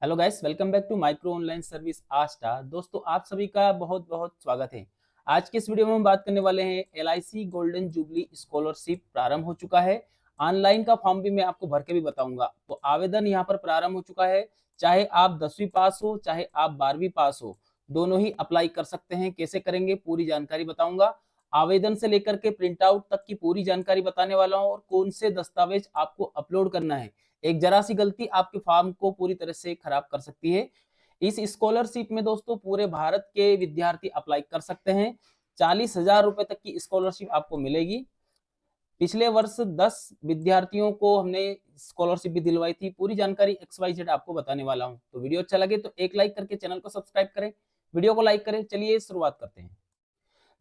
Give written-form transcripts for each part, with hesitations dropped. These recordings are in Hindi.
Hello guys, welcome back to micro online service Aastha. दोस्तों, आप सभी का बहुत बहुत स्वागत है। आज के इस वीडियो में हम बात करने वाले हैं एलआईसी गोल्डन जुबली स्कॉलरशिप प्रारंभ हो चुका है। ऑनलाइन का फॉर्म भी मैं आपको भर के भी बताऊंगा। तो आवेदन यहाँ पर प्रारंभ हो चुका है। चाहे आप 10वीं पास हो, चाहे आप 12वीं पास हो, दोनों ही अप्लाई कर सकते हैं। कैसे करेंगे पूरी जानकारी बताऊंगा। आवेदन से लेकर के प्रिंट आउट तक की पूरी जानकारी बताने वाला हूँ और कौन से दस्तावेज आपको अपलोड करना है। एक जरा सी गलती आपके फॉर्म को पूरी तरह से खराब कर सकती है। इस स्कॉलरशिप में दोस्तों पूरे भारत के विद्यार्थी अप्लाई कर सकते हैं। 40,000 रुपए तक की स्कॉलरशिप आपको मिलेगी। पिछले वर्ष 10 विद्यार्थियों को हमने स्कॉलरशिप भी दिलवाई थी। पूरी जानकारी XYZ आपको बताने वाला हूं। तो वीडियो अच्छा लगे तो एक लाइक करके चैनल को सब्सक्राइब करें, वीडियो को लाइक करें। चलिए शुरुआत करते हैं।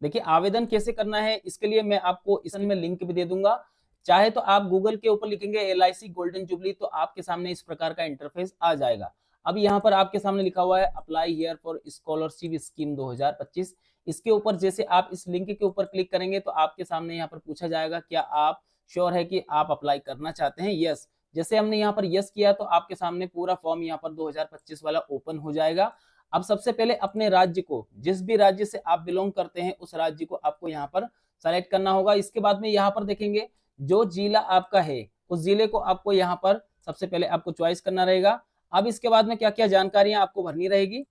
देखिए, आवेदन कैसे करना है इसके लिए मैं आपको इस में लिंक भी दे दूंगा। चाहे तो आप गूगल के ऊपर लिखेंगे एलआईसी गोल्डन जुबली, तो आपके सामने इस प्रकार का इंटरफेस आ जाएगा। अब यहाँ पर आपके सामने लिखा हुआ है apply here for scholarship scheme 2025। इसके ऊपर जैसे आप इस लिंक के ऊपर क्लिक करेंगे तो आपके सामने यहाँ पर पूछा जाएगा क्या आप श्योर है कि आप अप्लाई करना चाहते हैं। यस, जैसे हमने यहाँ पर यस किया तो आपके सामने पूरा फॉर्म यहाँ पर 2025 वाला ओपन हो जाएगा। अब सबसे पहले अपने राज्य को, जिस भी राज्य से आप बिलोंग करते हैं उस राज्य को आपको यहाँ पर सेलेक्ट करना होगा। इसके बाद में यहाँ पर देखेंगे जो जिला आपका है उस जिले को आपको यहाँ पर सबसे पहले आपको चॉइस करना रहेगा। अब इसके बाद में क्या क्या जानकारियां आपको भरनी रहेगी।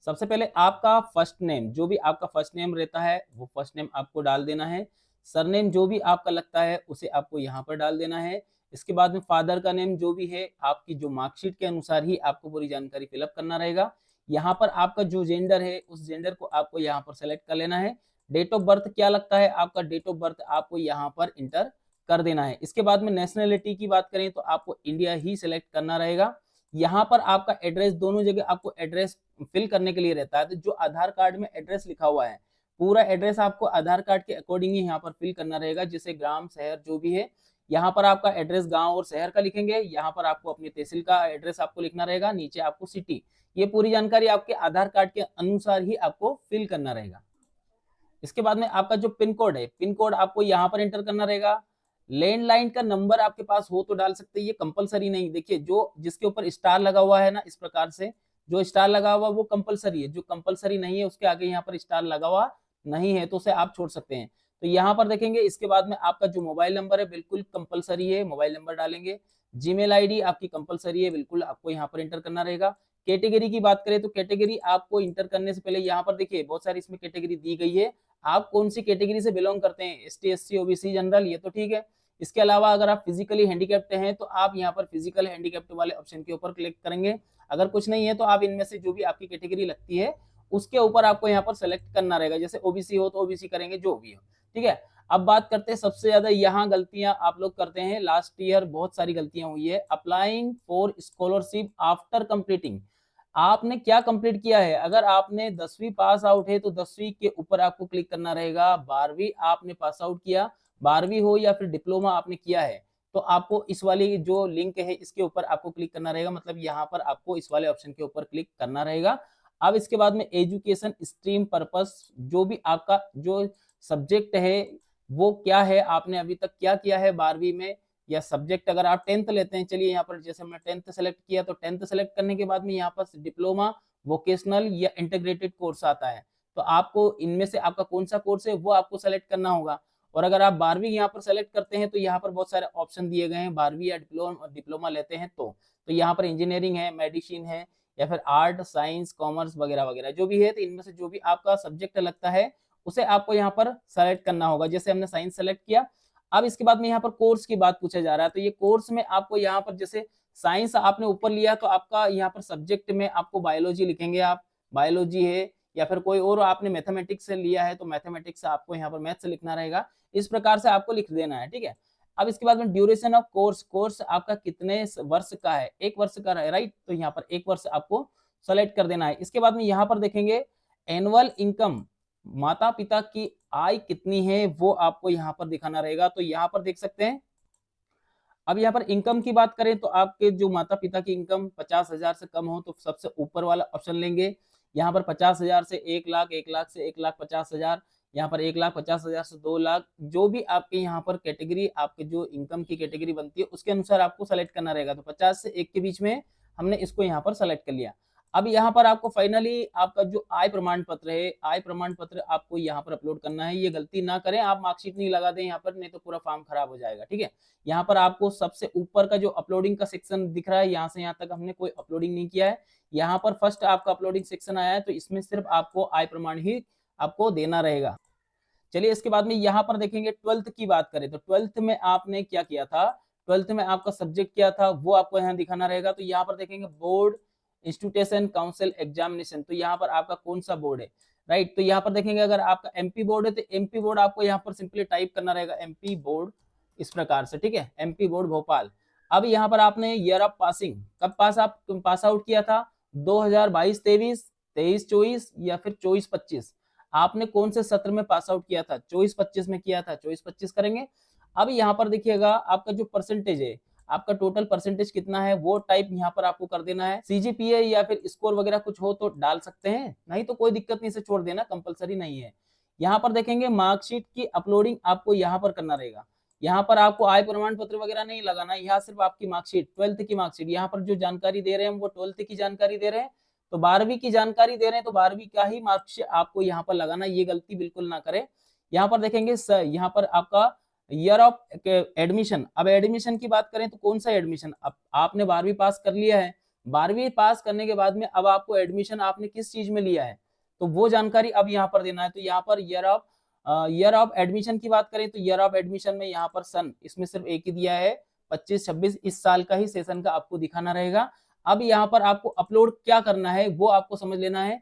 सबसे पहले आपका फर्स्ट नेम, जो भी आपका फर्स्ट नेम रहता है वो फर्स्ट नेम आपको डाल देना है। सरनेम जो भी आपका लगता है उसे आपको यहाँ पर डाल देना है। इसके बाद में फादर का नेम जो भी है आपकी जो मार्कशीट के अनुसार ही आपको पूरी जानकारी फिलअप करना रहेगा। यहाँ पर आपका जो जेंडर है उस जेंडर को आपको यहाँ पर सेलेक्ट कर लेना है। डेट ऑफ बर्थ क्या लगता है आपका डेट ऑफ बर्थ आपको यहाँ पर इंटर कर देना है। इसके बाद में नेशनलिटी की बात करें तो आपको इंडिया ही सिलेक्ट करना रहेगा। यहाँ पर आपका एड्रेस, दोनों जगह आपको एड्रेस फिल करने के लिए रहता है। तो जो आधार कार्ड में एड्रेस लिखा हुआ है पूरा एड्रेस आपको आधार कार्ड के अकॉर्डिंग ही यहाँ पर फिल करना रहेगा। जैसे ग्राम शहर जो भी है, यहाँ पर आपका एड्रेस गांव और शहर का लिखेंगे। यहाँ पर आपको अपनी तहसील का एड्रेस आपको लिखना रहेगा, नीचे आपको सिटी। ये पूरी जानकारी आपके आधार कार्ड के अनुसार ही आपको फिल करना रहेगा। इसके बाद में आपका जो पिन कोड है, पिन कोड आपको यहाँ पर एंटर करना रहेगा। लैंडलाइन का नंबर आपके पास हो तो डाल सकते हैं, ये कंपलसरी नहीं। देखिए, जो जिसके ऊपर स्टार लगा हुआ है ना, इस प्रकार से जो स्टार लगा हुआ वो कंपलसरी है। जो कंपलसरी नहीं है उसके आगे यहाँ पर स्टार लगा हुआ नहीं है तो उसे आप छोड़ सकते हैं। तो यहाँ पर देखेंगे इसके बाद में आपका जो मोबाइल नंबर है बिल्कुल कंपलसरी है, मोबाइल नंबर डालेंगे। जीमेल आईडी आपकी कंपलसरी है, बिल्कुल आपको यहाँ पर एंटर करना रहेगा। कैटेगरी की बात करें तो कैटेगरी आपको इंटर करने से पहले यहाँ पर देखिए बहुत सारी इसमें कैटेगरी दी गई है। आप कौन सी कैटेगरी से बिलोंग करते हैं, ST SC OBC जनरल, ये तो ठीक है। इसके अलावा अगर आप फिजिकली हैंडीकैप्ड हैं तो आप यहाँ पर फिजिकल हैंडीकैप्ड वाले ऑप्शन के ऊपर क्लिक करेंगे। अगर कुछ नहीं है तो आप इनमें से जो भी आपकी कैटेगरी लगती है उसके ऊपर आपको यहाँ पर सेलेक्ट करना रहेगा। जैसे OBC हो तो OBC करेंगे, जो भी हो, ठीक है। अब बात करते हैं सबसे ज्यादा यहाँ गलतियां आप लोग करते हैं। लास्ट ईयर बहुत सारी गलतियां हुई है। Applying for scholarship after completing, आपने क्या कंप्लीट किया है। अगर आपने 10वीं पास आउट है तो 10वीं के ऊपर आपको क्लिक करना रहेगा। 12वीं आपने पास आउट किया, 12वीं हो या फिर डिप्लोमा आपने किया है तो आपको इस वाली जो लिंक है इसके ऊपर आपको क्लिक करना रहेगा। मतलब यहाँ पर आपको इस वाले ऑप्शन के ऊपर क्लिक करना रहेगा। अब इसके बाद में एजुकेशन स्ट्रीम पर्पस, जो भी आपका जो सब्जेक्ट है वो क्या है, आपने अभी तक क्या किया है 12वीं में, या सब्जेक्ट अगर आप 10th लेते हैं। चलिए यहाँ पर जैसे हमने 10th सेलेक्ट किया तो 10th सेलेक्ट करने के बाद में यहाँ पर डिप्लोमा, वोकेशनल या इंटीग्रेटेड कोर्स आता है। तो आपको इनमें से आपका कौन सा कोर्स है वो आपको सेलेक्ट करना होगा। और अगर आप 12वीं यहाँ पर सेलेक्ट करते हैं तो यहाँ पर बहुत सारे ऑप्शन दिए गए हैं। 12वीं या डिप्लोमा लेते हैं तो यहाँ पर इंजीनियरिंग है, मेडिसिन है, या फिर आर्ट साइंस कॉमर्स वगैरह वगैरह जो भी है। तो इनमें से जो भी आपका सब्जेक्ट लगता है उसे आपको यहाँ पर सेलेक्ट करना होगा। जैसे हमने साइंस सेलेक्ट किया। अब इसके बाद में यहाँ पर कोर्स की बात पूछा जा रहा है। तो ये कोर्स में आपको यहाँ पर जैसे साइंस आपने ऊपर लिया तो आपका यहाँ पर सब्जेक्ट में आपको बायोलॉजी लिखेंगे, आप बायोलॉजी है, या फिर कोई और आपने मैथमेटिक्स से लिया है तो मैथमेटिक्स से आपको यहाँ पर मैथ्स लिखना रहेगा। इस प्रकार से आपको लिख देना है, ठीक है। अब इसके बाद में ड्यूरेशन ऑफ कोर्स, कोर्स आपका कितने वर्ष का है, 1 वर्ष का है, राइट। तो यहाँ पर 1 वर्ष आपको सेलेक्ट कर देना है। इसके बाद में यहाँ पर देखेंगे एनुअल इनकम, माता पिता की आय कितनी है वो आपको यहाँ पर दिखाना रहेगा। तो यहाँ पर देख सकते हैं। अब यहाँ पर इनकम की बात करें तो आपके जो माता पिता की इनकम 50,000 से कम हो तो सबसे ऊपर वाला ऑप्शन लेंगे। यहाँ पर 50,000 से 1 लाख, 1 लाख से 1,50,000, यहाँ पर 1,50,000 से 2 लाख, जो भी आपके यहाँ पर कैटेगरी, आपके जो इनकम की कैटेगरी बनती है उसके अनुसार आपको सेलेक्ट करना रहेगा। तो 50 से 1 के बीच में हमने इसको यहाँ पर सेलेक्ट कर लिया। अब यहाँ पर आपको फाइनली आपका जो आय प्रमाण पत्र है, आय प्रमाण पत्र आपको यहाँ पर अपलोड करना है। ये गलती ना करें, आप मार्कशीट नहीं लगा दें यहाँ पर, नहीं तो पूरा फॉर्म खराब हो जाएगा। ठीक है, यहाँ पर आपको सबसे ऊपर का जो अपलोडिंग का सेक्शन दिख रहा है, यहाँ से यहाँ तक हमने कोई अपलोडिंग नहीं किया है। यहाँ पर फर्स्ट आपका अपलोडिंग सेक्शन आया है, तो इसमें सिर्फ आपको आय प्रमाण ही आपको देना रहेगा। चलिए, इसके बाद में यहाँ पर देखेंगे 12th की बात करें तो 12th में आपने क्या किया था, 12th में आपका सब्जेक्ट क्या था वो आपको यहाँ दिखाना रहेगा। तो यहाँ पर देखेंगे बोर्ड इंस्टीट्यूशन काउंसिल एग्जामिनेशन, तो यहाँ पर आपका कौन सा बोर्ड है, राइट। तो यहाँ पर देखेंगे अगर आपका एमपी बोर्ड है तो एमपी बोर्ड आपको यहाँ पर सिंपली टाइप करना रहेगा, एमपी बोर्ड, इस प्रकार से। ठीक है, एमपी बोर्ड भोपाल। अब यहाँ पर आपने ईयर ऑफ पासिंग, कब पास आउट किया था, 2022-23, 23-24 या फिर 24-25, आपने कौन से सत्र में पास आउट किया था, 24-25 में किया था, 24-25 करेंगे। अब यहाँ पर देखिएगा आपका जो परसेंटेज है, आपका टोटल परसेंटेज कितना है वो टाइप यहाँ पर आपको कर देना है। सीजीपीए या फिर स्कोर वगैरह कुछ हो तो डाल सकते हैं, नहीं तो कोई दिक्कत नहीं, से छोड़ देना, कंपलसरी नहीं है। यहाँ पर देखेंगे मार्कशीट की अपलोडिंग आपको यहाँ पर करना रहेगा। यहाँ पर आपको आय प्रमाण पत्र वगैरह नहीं लगाना, यहाँ सिर्फ आपकी मार्कशीट, 12th की मार्कशीट, यहाँ पर जो जानकारी दे रहे हैं वो 12th की जानकारी दे रहे हैं, तो 12वीं की जानकारी दे रहे हैं तो 12वीं का ही मार्क्स आपको यहाँ पर लगाना, ये गलती बिल्कुल ना करें। यहाँ पर देखेंगे यहाँ पर आपका ईयर ऑफ एडमिशन, अब एडमिशन की बात करें तो कौन सा एडमिशन, अब आपने 12वीं पास कर लिया है, 12वीं पास करने के बाद में अब आपको एडमिशन आपने किस चीज में लिया है तो वो जानकारी अब यहाँ पर देना है। तो यहाँ पर ईयर ऑफ एडमिशन की बात करें तो ईयर ऑफ एडमिशन में यहाँ पर सन, इसमें सिर्फ एक ही दिया है, 25-26 इस साल का ही सेशन का आपको दिखाना रहेगा। अब यहाँ पर आपको अपलोड क्या करना है वो आपको समझ लेना है।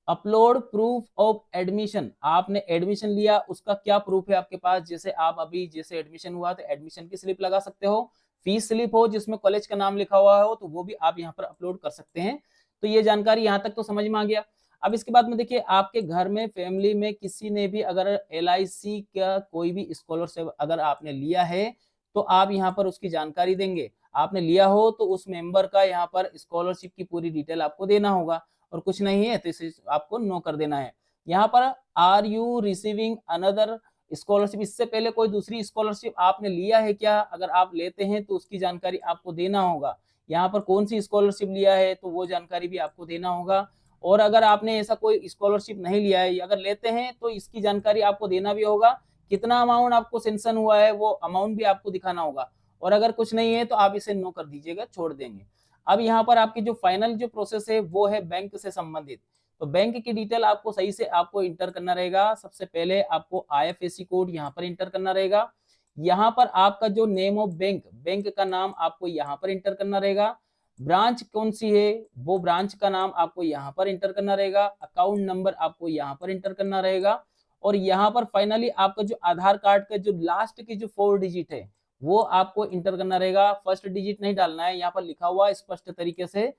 अपलोड प्रूफ ऑफ एडमिशन, आपने एडमिशन लिया उसका क्या प्रूफ है आपके पास, जैसे आप अभी जैसे एडमिशन हुआ तो एडमिशन की स्लिप लगा सकते हो, फीस स्लिप हो जिसमें कॉलेज का नाम लिखा हुआ हो तो वो भी आप यहाँ पर अपलोड कर सकते हैं। तो ये जानकारी यहाँ तक तो समझ में आ गया। अब इसके बाद में देखिए आपके घर में फैमिली में किसी ने भी अगर LIC का कोई भी स्कॉलरशिप अगर आपने लिया है तो आप यहाँ पर उसकी जानकारी देंगे। आपने लिया हो तो उस मेंबर का यहाँ पर स्कॉलरशिप की पूरी डिटेल आपको देना होगा, और कुछ नहीं है तो इसे आपको नो कर देना है। यहाँ पर are you receiving another scholarship, इससे पहले कोई दूसरी स्कॉलरशिप आपने लिया है क्या, अगर आप लेते हैं तो उसकी जानकारी आपको देना होगा। यहाँ पर कौन सी स्कॉलरशिप लिया है तो वो जानकारी भी आपको देना होगा। और अगर आपने ऐसा कोई स्कॉलरशिप नहीं लिया है, अगर लेते हैं तो इसकी जानकारी आपको देना भी होगा, कितना अमाउंट आपको सेंक्शन हुआ है वो अमाउंट भी आपको दिखाना होगा। और अगर कुछ नहीं है तो आप इसे नो कर दीजिएगा, छोड़ देंगे। अब यहाँ पर आपकी जो फाइनल जो प्रोसेस है वो है बैंक से संबंधित। तो बैंक की डिटेल आपको सही से आपको इंटर करना रहेगा। सबसे पहले आपको IFSC कोड यहाँ पर इंटर करना रहेगा। यहाँ पर आपका जो नेम ऑफ बैंक, बैंक का नाम आपको यहाँ पर इंटर करना रहेगा। ब्रांच कौन सी है वो ब्रांच का नाम आपको यहाँ पर इंटर करना रहेगा। अकाउंट नंबर आपको यहाँ पर इंटर करना रहेगा। और यहाँ पर फाइनली आपका जो आधार कार्ड का जो लास्ट की जो 4 डिजिट है वो आपको इंटर करना रहेगा। फर्स्ट डिजिट नहीं डालना है, यहाँ पर लिखा हुआ है स्पष्ट तरीके से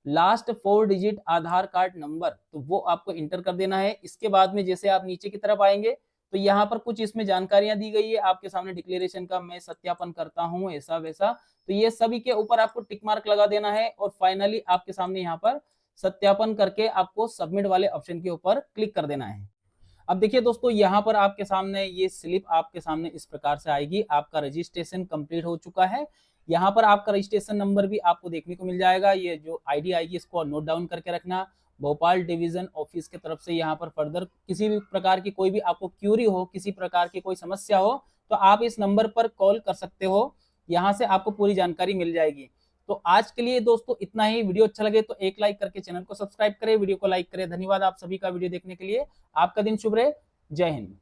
लास्ट 4 डिजिट आधार कार्ड नंबर, तो वो आपको इंटर कर देना है। इसके बाद में जैसे आप नीचे की तरफ आएंगे तो यहाँ पर कुछ इसमें जानकारियां दी गई है आपके सामने, डिक्लेरेशन का मैं सत्यापन करता हूँ ऐसा वैसा, तो ये सभी के ऊपर आपको टिक मार्क लगा देना है। और फाइनली आपके सामने यहाँ पर सत्यापन करके आपको सबमिट वाले ऑप्शन के ऊपर क्लिक कर देना है। अब देखिए दोस्तों, यहाँ पर आपके सामने ये स्लिप आपके सामने इस प्रकार से आएगी। आपका रजिस्ट्रेशन कंप्लीट हो चुका है। यहाँ पर आपका रजिस्ट्रेशन नंबर भी आपको देखने को मिल जाएगा। ये जो आईडी आएगी इसको नोट डाउन करके रखना। भोपाल डिवीजन ऑफिस की तरफ से यहाँ पर फर्दर किसी भी प्रकार की कोई भी आपको क्यूरी हो, किसी प्रकार की कोई समस्या हो तो आप इस नंबर पर कॉल कर सकते हो। यहाँ से आपको पूरी जानकारी मिल जाएगी। तो आज के लिए दोस्तों इतना ही। वीडियो अच्छा लगे तो एक लाइक करके चैनल को सब्सक्राइब करें, वीडियो को लाइक करें। धन्यवाद आप सभी का वीडियो देखने के लिए। आपका दिन शुभ रहे। जय हिंद।